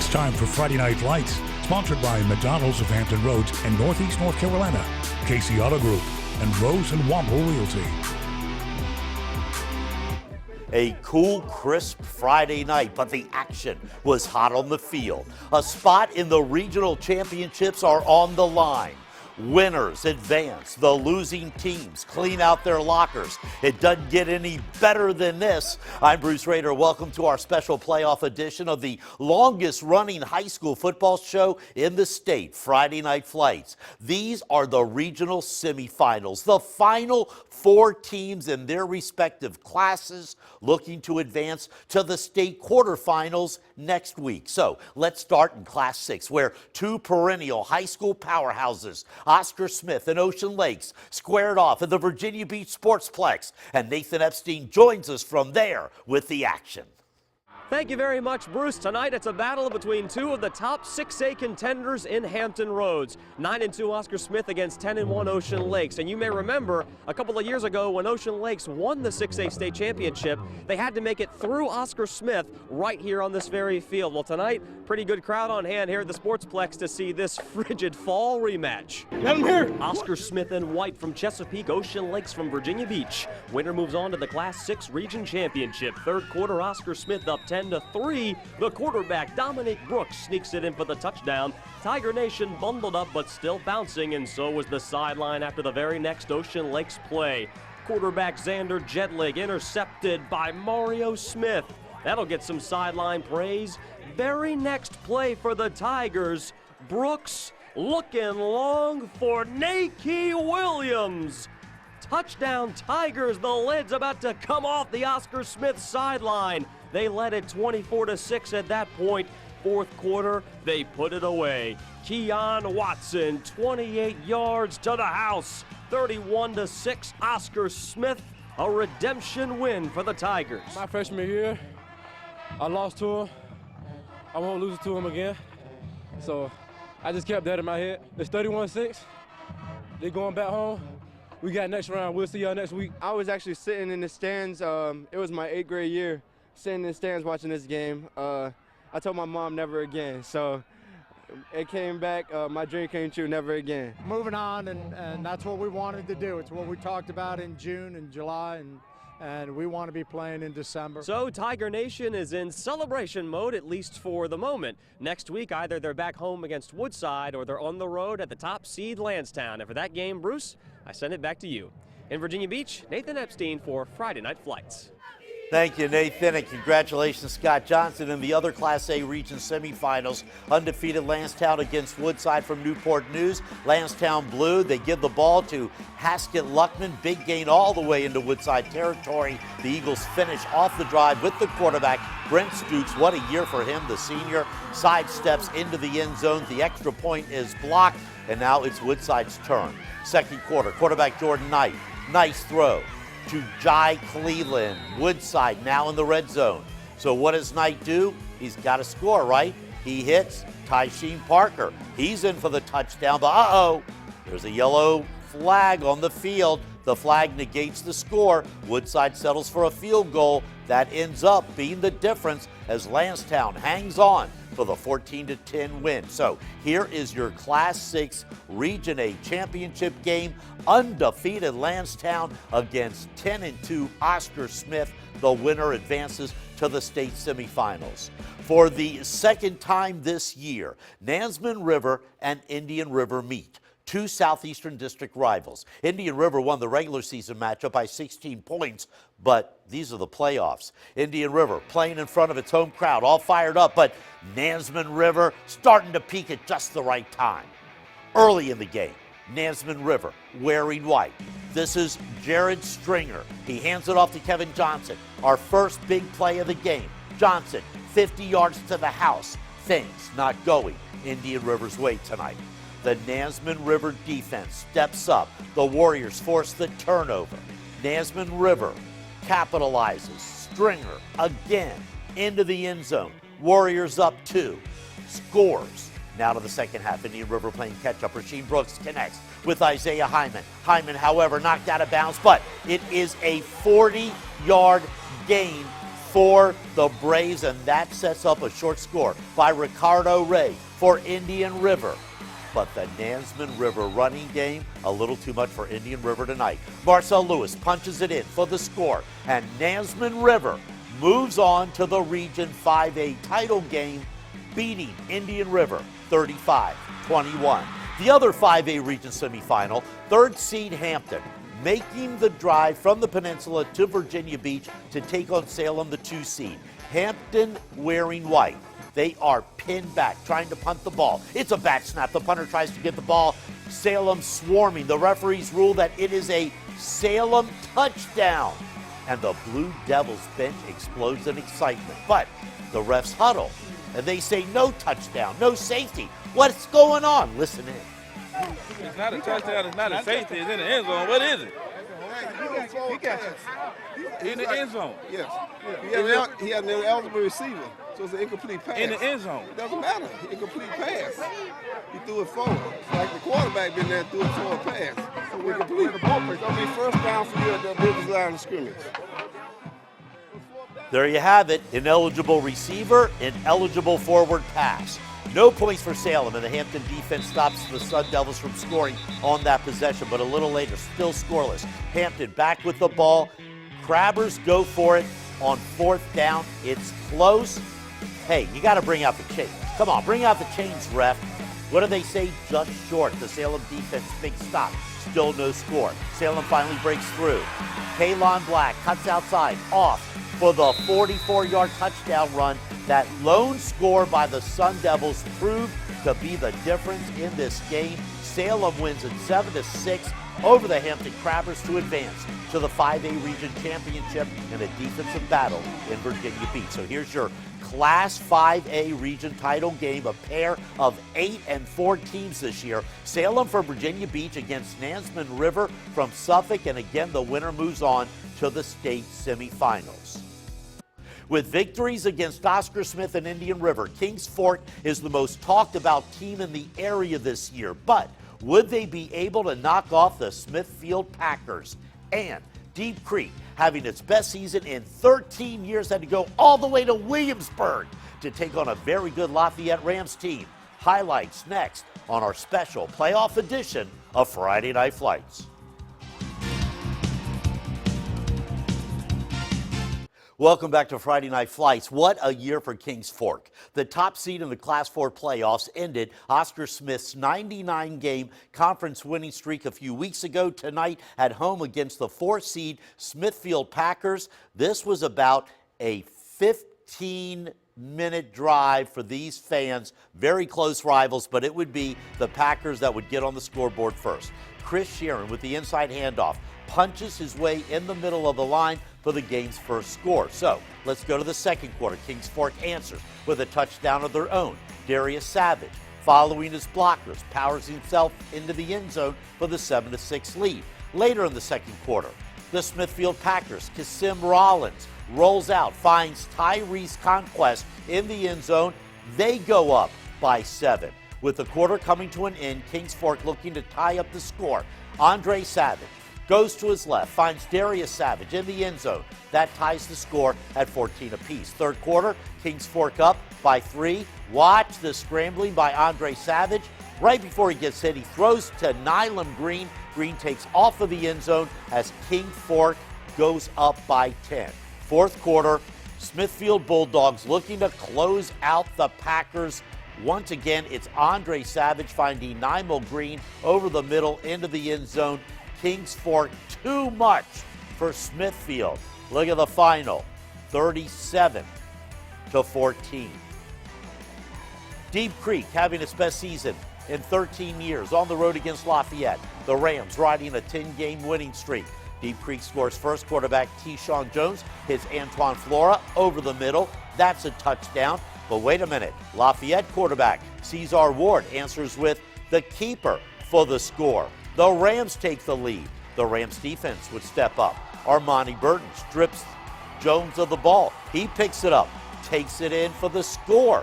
It's time for Friday Night Lights, sponsored by McDonald's of Hampton Roads and Northeast North Carolina, Casey Auto Group, and Rose and Wamble Realty. A cool, crisp Friday night, but the action was hot on the field. A spot in the regional championships are on the line. Winners advance. The losing teams clean out their lockers. It doesn't get any better than this. I'm Bruce Rader. Welcome to our special playoff edition of the longest running high school football show in the state, Friday Night Flights. These are the regional semifinals, the final four teams in their respective classes looking to advance to the state quarterfinals next week. So let's start in Class 6, where two perennial high school powerhouses, Oscar Smith and Ocean Lakes, squared off at the Virginia Beach Sportsplex, and Nathan Epstein joins us from there with the action. Thank you very much, Bruce. Tonight it's a battle between two of the top 6A contenders in Hampton Roads. 9-2 Oscar Smith against 10-1 Ocean Lakes. And you may remember a couple of years ago when Ocean Lakes won the 6A state championship, they had to make it through Oscar Smith right here on this very field. Well, tonight, pretty good crowd on hand here at the Sportsplex to see this frigid fall rematch. Let him here. Oscar Smith and White from Chesapeake, Ocean Lakes from Virginia Beach. Winner moves on to the Class 6 Region Championship. Third quarter, Oscar Smith up 10-3. The quarterback, Dominic Brooks, sneaks it in for the touchdown. Tiger Nation bundled up but still bouncing, and so was the sideline after the very next Ocean Lakes play. Quarterback Xander Jedlig intercepted by Mario Smith. That'll get some sideline praise. Very next play for the Tigers, Brooks looking long for Nakey Williams. Touchdown Tigers, the lid's about to come off the Oscar Smith sideline. They led it 24-6 at that point. Fourth quarter, they put it away. Keon Watson, 28 yards to the house. 31-6, Oscar Smith, a redemption win for the Tigers. My freshman year, I lost to him. I won't lose it to him again. So I just kept that in my head. It's 31-6. They're going back home. We got next round. We'll see y'all next week. I was actually sitting in the stands. It was my 8th grade year, sitting in the stands watching this game. I told my mom never again. So it came back. My dream came true, never again. Moving on, and that's what we wanted to do. It's what we talked about in June and July, and we want to be playing in December. So Tiger Nation is in celebration mode, at least for the moment. Next week, either they're back home against Woodside or they're on the road at the top seed Landstown. And for that game, Bruce, I send it back to you. In Virginia Beach, Nathan Epstein for Friday Night Flights. Thank you, Nathan, and congratulations, Scott Johnson. In the other Class A region semifinals, undefeated Landstown against Woodside from Newport News. Landstown Blue, they give the ball to Haskett Luckman. Big gain all the way into Woodside territory. The Eagles finish off the drive with the quarterback, Brent Stooks. What a year for him, the senior. Sidesteps into the end zone. The extra point is blocked, and now it's Woodside's turn. Second quarter, quarterback Jordan Knight. Nice throw to Jai Cleveland. Woodside now in the red zone. So what does Knight do? He's got to score, right? He hits Tysheen Parker. He's in for the touchdown, but uh-oh, there's a yellow flag on the field. The flag negates the score. Woodside settles for a field goal. That ends up being the difference as Landstown hangs on for the 14-10 win. So here is your Class 6 Region A championship game. Undefeated Landstown against 10-2 Oscar Smith. The winner advances to the state semifinals. For the second time this year, Nansemond River and Indian River meet. Two Southeastern District rivals. Indian River won the regular season matchup by 16 points, but these are the playoffs. Indian River playing in front of its home crowd, all fired up, but Nansemond River starting to peak at just the right time. Early in the game, Nansemond River wearing white. This is Jared Stringer. He hands it off to Kevin Johnson. Our first big play of the game. Johnson, 50 yards to the house. Things not going Indian River's way tonight. The Nansemond River defense steps up. The Warriors force the turnover. Nansemond River capitalizes. Stringer again into the end zone. Warriors up 2. Scores. Now to the second half. Indian River playing catch-up. Rasheed Brooks connects with Isaiah Hyman. Hyman, however, knocked out of bounds, but it is a 40-yard gain for the Braves, and that sets up a short score by Ricardo Ray for Indian River. But the Nansemond River running game, a little too much for Indian River tonight. Marcel Lewis punches it in for the score, and Nansemond River moves on to the Region 5A title game, beating Indian River 35-21. The other 5A region semifinal, third seed Hampton, making the drive from the peninsula to Virginia Beach to take on Salem, the 2 seed. Hampton wearing white. They are pinned back, trying to punt the ball. It's a bat snap. The punter tries to get the ball. Salem swarming. The referees rule that it is a Salem touchdown. And the Blue Devils bench explodes in excitement. But the refs huddle, and they say no touchdown, no safety. What's going on? Listen in. It's not a touchdown, it's not a safety, it's in the end zone. What is it? In the end zone. Yes. He had an eligible receiver, so it's an incomplete pass. In the end zone. It doesn't matter. Incomplete pass. He threw it forward. It's like the quarterback been there and threw a forward pass. So incomplete. It'll be first down for you at the business line of scrimmage. There you have it. Ineligible receiver, ineligible forward pass. No points for Salem, and the Hampton defense stops the Sun Devils from scoring on that possession, but a little later, still scoreless. Hampton back with the ball. Crabbers go for it on 4th down. It's close. Hey, you got to bring out the chains. Come on, bring out the chains, ref. What do they say? Just short. The Salem defense, big stop. Still no score. Salem finally breaks through. Kalon Black cuts outside, off for the 44-yard touchdown run. That lone score by the Sun Devils proved to be the difference in this game. Salem wins at 7-6 over the Hampton Crabbers to advance to the 5A Region Championship in a defensive battle in Virginia Beach. So here's your Class 5A Region title game, a pair of 8 and 4 teams this year. Salem from Virginia Beach against Nansemond River from Suffolk, and again the winner moves on to the state semifinals. With victories against Oscar Smith and Indian River, Kingsport is the most talked about team in the area this year. But would they be able to knock off the Smithfield Packers? And Deep Creek, having its best season in 13 years, had to go all the way to Williamsburg to take on a very good Lafayette Rams team. Highlights next on our special playoff edition of Friday Night Flights. Welcome back to Friday Night Flights. What a year for Kingsport. The top seed in the Class 4 playoffs ended Oscar Smith's 99-game conference winning streak a few weeks ago. Tonight at home against the 4th seed Smithfield Packers. This was about a 15-minute drive for these fans. Very close rivals, but it would be the Packers that would get on the scoreboard first. Chris Sheeran with the inside handoff punches his way in the middle of the line for the game's first score. So let's go to the second quarter. Kingsport answers with a touchdown of their own. Darius Savage, following his blockers, powers himself into the end zone for the 7-6 lead. Later in the second quarter, the Smithfield Packers, Kasim Rollins rolls out, finds Tyrese Conquest in the end zone. They go up by 7. With the quarter coming to an end, Kingsport looking to tie up the score. Andre Savage goes to his left, finds Darius Savage in the end zone. That ties the score at 14 apiece. Third quarter, Kingsport up by 3. Watch the scrambling by Andre Savage. Right before he gets hit, he throws to Nylam Green. Green takes off of the end zone as Kingsport goes up by 10. Fourth quarter, Smithfield Bulldogs looking to close out the Packers. Once again, it's Andre Savage finding Nylam Green over the middle into the end zone. Kingsport too much for Smithfield. Look at the final, 37-14. Deep Creek having its best season in 13 years on the road against Lafayette. The Rams riding a 10-game winning streak. Deep Creek scores first. Quarterback Keyshawn Jones hits Antoine Flora over the middle. That's a touchdown. But wait a minute. Lafayette quarterback Cesar Ward answers with the keeper for the score. The Rams take the lead. The Rams defense would step up. Armani Burton strips Jones of the ball. He picks it up, takes it in for the score.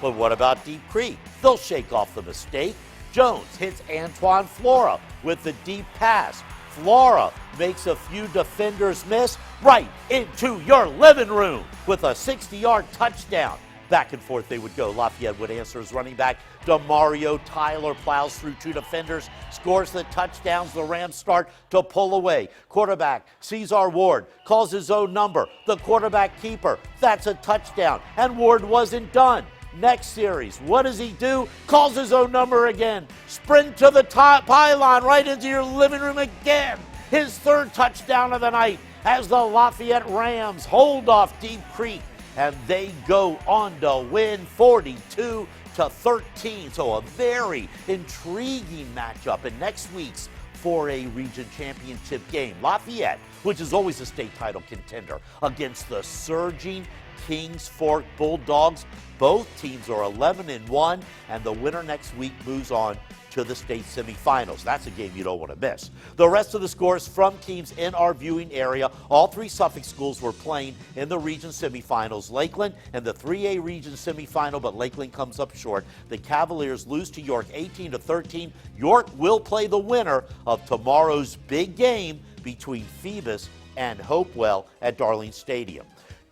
But what about Deep Creek? They'll shake off the mistake. Jones hits Antoine Flora with the deep pass. Flora makes a few defenders miss. right into your living room with a 60-yard touchdown. Back and forth they would go. Lafayette would answer as running back. DeMario Tyler plows through 2 defenders, scores the touchdowns. The Rams start to pull away. Quarterback Cesar Ward calls his own number. The quarterback keeper, that's a touchdown. And Ward wasn't done. Next series, what does he do? Calls his own number again. Sprint to the pylon right into your living room again. His 3rd touchdown of the night as the Lafayette Rams hold off Deep Creek. And they go on to win 42-13. So a very intriguing matchup in next week's 4A Region Championship game. Lafayette, which is always a state title contender, against the surging Kingsport Bulldogs. Both teams are 11-1, and the winner next week moves on to the state semifinals. That's a game you don't want to miss. The rest of the scores from teams in our viewing area: all 3 Suffolk schools were playing in the region semifinals. Lakeland in the 3A region semifinal, but Lakeland comes up short. The Cavaliers lose to York 18-13. York will play the winner of tomorrow's big game between Phoebus and Hopewell at Darling Stadium.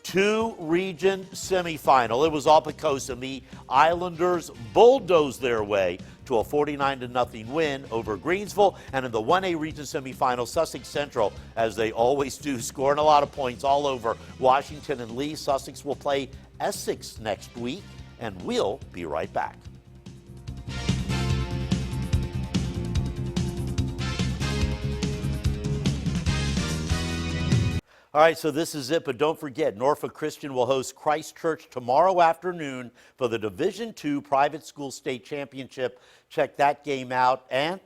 2 region semifinal. It was all because of the Islanders bulldozed their way to a 49-0 win over Greensville. And in the 1A region semifinal, Sussex Central, as they always do, scoring a lot of points all over Washington and Lee. Sussex will play Essex next week, and we'll be right back. All right, so this is it, but don't forget, Norfolk Christian will host Christ Church tomorrow afternoon for the Division II Private School State Championship. Check that game out, and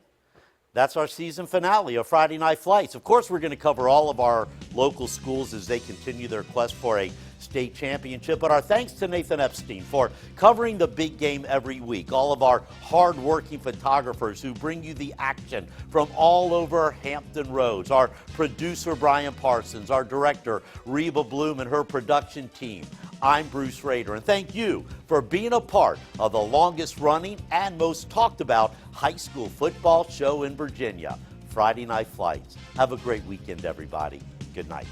that's our season finale of Friday Night Flights. Of course, we're going to cover all of our local schools as they continue their quest for a state championship, but our thanks to Nathan Epstein for covering the big game every week. All of our hard-working photographers who bring you the action from all over Hampton Roads. Our producer, Brian Parsons. Our director, Reba Bloom, and her production team. I'm Bruce Rader, and thank you for being a part of the longest-running and most talked-about high school football show in Virginia, Friday Night Flights. Have a great weekend, everybody. Good night.